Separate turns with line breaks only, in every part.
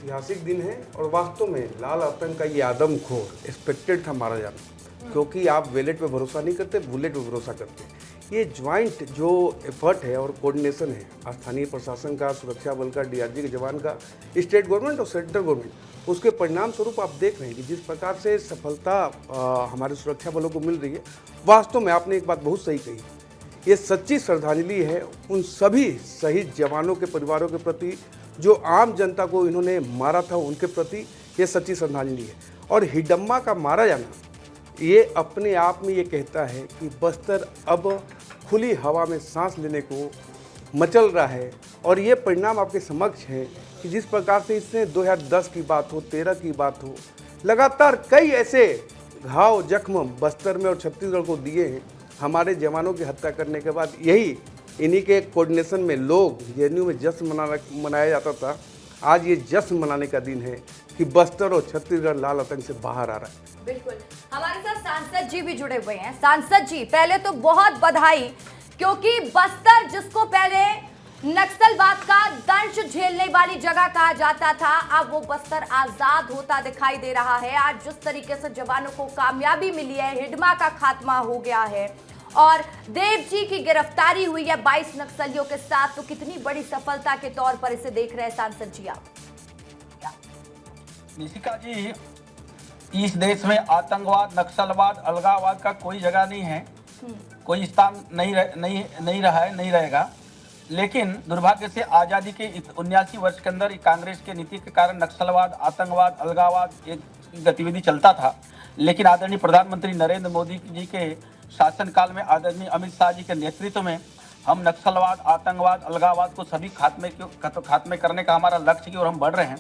ऐतिहासिक दिन है और वास्तव में लाल आतंक का ये आदमखोर एक्सपेक्टेड था मारा जाना, क्योंकि आप वैलेट पे भरोसा नहीं करते, बुलेट पे भरोसा करते। ये ज्वाइंट जो एफर्ट है और कोऑर्डिनेशन है स्थानीय प्रशासन का, सुरक्षा बल का, डीआरजी के जवान का, स्टेट गवर्नमेंट और सेंट्रल गवर्नमेंट, उसके परिणाम स्वरूप आप देख रहे हैं कि जिस प्रकार से सफलता हमारे सुरक्षा बलों को मिल रही है। वास्तव में आपने एक बात बहुत सही कही, ये सच्ची श्रद्धांजलि है उन सभी शहीद जवानों के परिवारों के प्रति, जो आम जनता को इन्होंने मारा था उनके प्रति ये सच्ची श्रद्धांजलि है। और हिडम्बा का मारा जाना ये अपने आप में ये कहता है कि बस्तर अब खुली हवा में सांस लेने को मचल रहा है। और ये परिणाम आपके समक्ष है कि जिस प्रकार से इसने 2010 की बात हो, 13 की बात हो, लगातार कई ऐसे घाव जख्म बस्तर में और छत्तीसगढ़ को दिए हैं। हमारे जवानों की हत्या करने के बाद यही इन्हीं के कोऑर्डिनेशन में लोग जेएनयू में जश्न मनाया जाता था। आज ये जश्न मनाने का दिन है कि बस्तर और छत्तीसगढ़ लाल आतंक से बाहर आ रहा है।
बिल्कुल, हमारे साथ सांसद जी भी जुड़े हुए हैं। सांसद जी, पहले तो बहुत बधाई, क्योंकि बस्तर जिसको पहले नक्सलवाद का दंश झेलने वाली जगह कहा जाता था, अब वो बस्तर आजाद होता दिखाई दे रहा है। आज जिस तरीके से जवानों को कामयाबी मिली है, हिडमा का खात्मा हो गया है और देव जी की गिरफ्तारी हुई है 22 नक्सलियों के साथ, तो कितनी बड़ी सफलता के तौर पर इसे देख रहे हैं सांसद जी आप?
निशिका जी, इस देश में आतंकवाद, नक्सलवाद, अलगाववाद का कोई जगह नहीं है, कोई स्थान नहीं रहा है, नहीं रहेगा। लेकिन दुर्भाग्य से आज़ादी के 79 वर्ष के अंदर कांग्रेस के नीति के कारण नक्सलवाद, आतंकवाद, अलगाववाद एक गतिविधि चलता था। लेकिन आदरणीय प्रधानमंत्री नरेंद्र मोदी जी के शासनकाल में, आदरणीय अमित शाह जी के नेतृत्व में हम नक्सलवाद, आतंकवाद, अलगाववाद को सभी खात्मे करने का हमारा लक्ष्य की ओर हम बढ़ रहे हैं।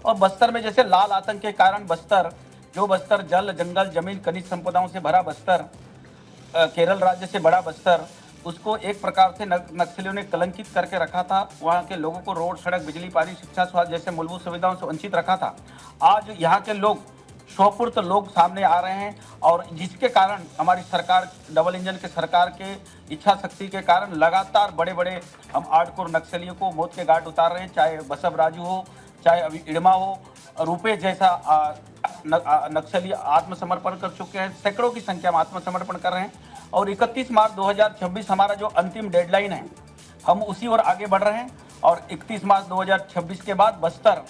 और बस्तर में जैसे लाल आतंक के कारण बस्तर जल, जंगल, जमीन, खनिज संपदाओं से भरा बस्तर, केरल राज्य से बड़ा बस्तर, उसको एक प्रकार से नक्सलियों ने कलंकित करके रखा था। वहाँ के लोगों को रोड, सड़क, बिजली, पानी, शिक्षा, स्वास्थ्य जैसे मूलभूत सुविधाओं से वंचित रखा था। आज यहाँ के लोग स्वपुर्त लोग सामने आ रहे हैं और जिसके कारण हमारी सरकार, डबल इंजन के सरकार के इच्छा शक्ति के कारण लगातार बड़े बड़े हम हार्डकोर नक्सलियों को मौत के घाट उतार रहे हैं। चाहे बसव राजू हो, चाहे अभी इड़मा हो, रुपे जैसा नक्सली आत्मसमर्पण कर चुके हैं, सैकड़ों की संख्या में आत्मसमर्पण कर रहे हैं। और 31 मार्च 2026 हमारा जो अंतिम डेडलाइन है, हम उसी ओर आगे बढ़ रहे हैं। और 31 मार्च 2026 के बाद बस्तर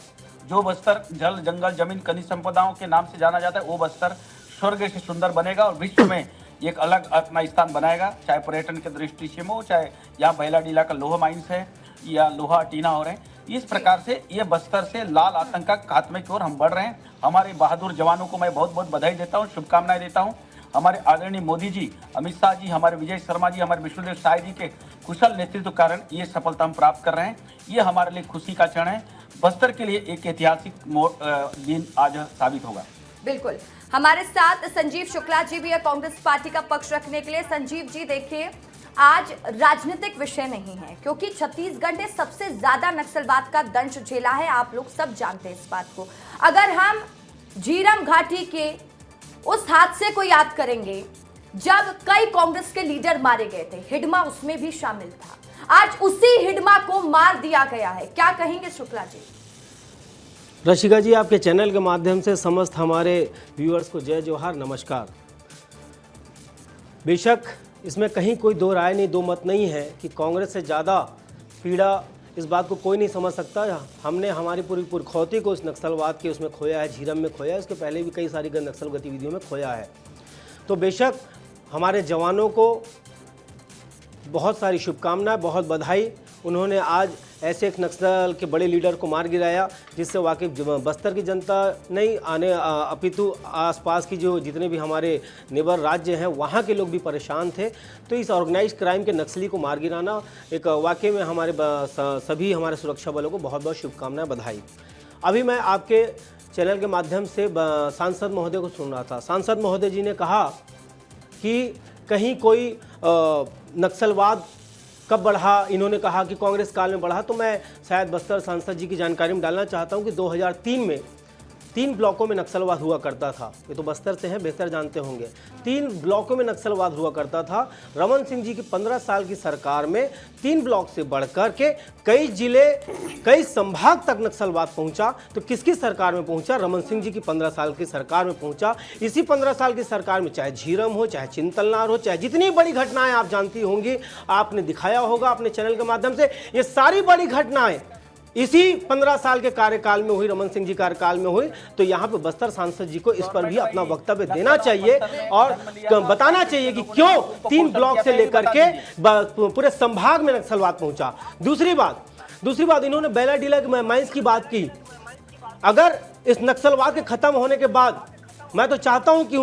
जल, जंगल, जमीन, खनिज संपदाओं के नाम से जाना जाता है, वो बस्तर स्वर्ग से सुंदर बनेगा और विश्व में एक अलग अपना स्थान बनाएगा। चाहे पर्यटन की दृष्टि से हो, चाहे यहाँ बैलाडीला का लोहा माइंस है या लोहा टीना हो रहे हैं। इस प्रकार से ये बस्तर से लाल आतंक का खात्मे की ओर हम बढ़ रहे हैं। हमारे बहादुर जवानों को मैं बहुत बहुत बधाई देता हूँ, शुभकामनाएं देता हूँ। हमारे आदरणीय मोदी जी, अमित शाह जी, हमारे विजय शर्मा जी, हमारे विष्णुदेव साय जी के कुशल नेतृत्व कारण ये सफलता हम प्राप्त कर रहे हैं। ये हमारे लिए खुशी का क्षण है। बस्तर के लिए एक ऐतिहासिक दिन आज साबित होगा।
बिल्कुल, हमारे साथ संजीव शुक्ला जी भी है कांग्रेस पार्टी का पक्ष रखने के लिए। संजीव जी, देखिए, आज राजनीतिक विषय नहीं है, क्योंकि छत्तीसगढ़ ने सबसे ज्यादा नक्सलवाद का दंश झेला है, आप लोग सब जानते हैं इस बात को। अगर हम झीरम घाटी के उस हादसे को याद करेंगे जब कई कांग्रेस के लीडर मारे गए थे, हिडमा उसमें भी शामिल था, आज उसी हिडमा को मार दिया गया है, क्या कहेंगे शुक्ला जी?
रशिका जी, आपके चैनल के माध्यम से समस्त हमारे व्यूअर्स को जय जोहार, नमस्कार। बेशक इसमें कहीं कोई दो राय नहीं, दो मत नहीं है कि कांग्रेस से ज़्यादा पीड़ा इस बात को कोई नहीं समझ सकता। हमने हमारी पूरी पुरखौती को इस नक्सलवाद के उसमें खोया है, झीरम में खोया है, इसके पहले भी कई सारी नक्सल गतिविधियों में खोया है। तो बेशक हमारे जवानों को बहुत सारी शुभकामनाएं, बहुत बधाई। उन्होंने आज ऐसे एक नक्सल के बड़े लीडर को मार गिराया, जिससे वाकई बस्तर की जनता नहीं अपितु आसपास की जो जितने भी हमारे नेबर राज्य हैं वहाँ के लोग भी परेशान थे। तो इस ऑर्गेनाइज्ड क्राइम के नक्सली को मार गिराना एक वाकई में हमारे सभी हमारे सुरक्षा बलों को बहुत बहुत शुभकामनाएं, बधाई। अभी मैं आपके चैनल के माध्यम से सांसद महोदय को सुन रहा था। सांसद महोदय जी ने कहा कि कहीं कोई नक्सलवाद कब बढ़ा, इन्होंने कहा कि कांग्रेस काल में बढ़ा। तो मैं शायद बस्तर सांसद जी की जानकारी में डालना चाहता हूं कि 2003 में 3 ब्लॉकों में नक्सलवाद हुआ करता था। ये तो बस्तर से हैं, बेहतर जानते होंगे। 3 ब्लॉकों में नक्सलवाद हुआ करता था। रमन सिंह जी की 15 साल की सरकार में 3 ब्लॉक से बढ़कर के कई जिले, कई संभाग तक नक्सलवाद पहुंचा। तो किसकी सरकार में पहुंचा? रमन सिंह जी की 15 साल की सरकार में पहुंचा। इसी 15 साल की सरकार में चाहे झीरम हो, चाहे चिंतलनार हो, चाहे जितनी बड़ी घटनाएं आप जानती होंगी, आपने दिखाया होगा अपने चैनल के माध्यम से, ये सारी बड़ी घटनाएं इसी 15 साल के कार्यकाल में हुई, रमन सिंह जी कार्यकाल में हुई। तो यहाँ पे बस्तर सांसद जी को इस पर भी अपना वक्तव्य देना चाहिए और बताना चाहिए कि क्यों 3 ब्लॉक से लेकर के पूरे संभाग में नक्सलवाद पहुंचा। दूसरी बात इन्होंने बेलाडीला के माइंस की बात की। अगर इस नक्सलवाद के खत्म होने के बाद मैं तो चाहता हूं कि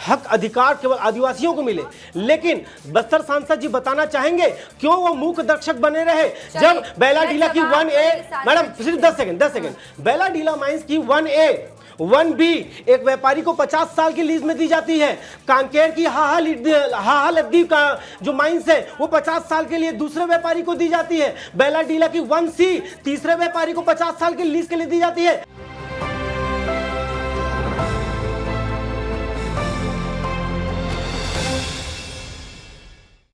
हक अधिकार केवल आदिवासियों को मिले, लेकिन बस्तर सांसद जी बताना चाहेंगे क्यों वो मूक दर्शक बने रहे जब बेलाडीला की 1A, मैडम सिर्फ 10 सेकंड, बेलाडीला माइंस की 1A 1B एक व्यापारी को 50 साल की लीज में दी जाती है। कांकेर की हाहा लद्दी का जो माइंस है वो 50 साल के लिए दूसरे व्यापारी को दी जाती है। बेलाडीला की 1C तीसरे व्यापारी को 50 साल की लीज के लिए दी जाती है।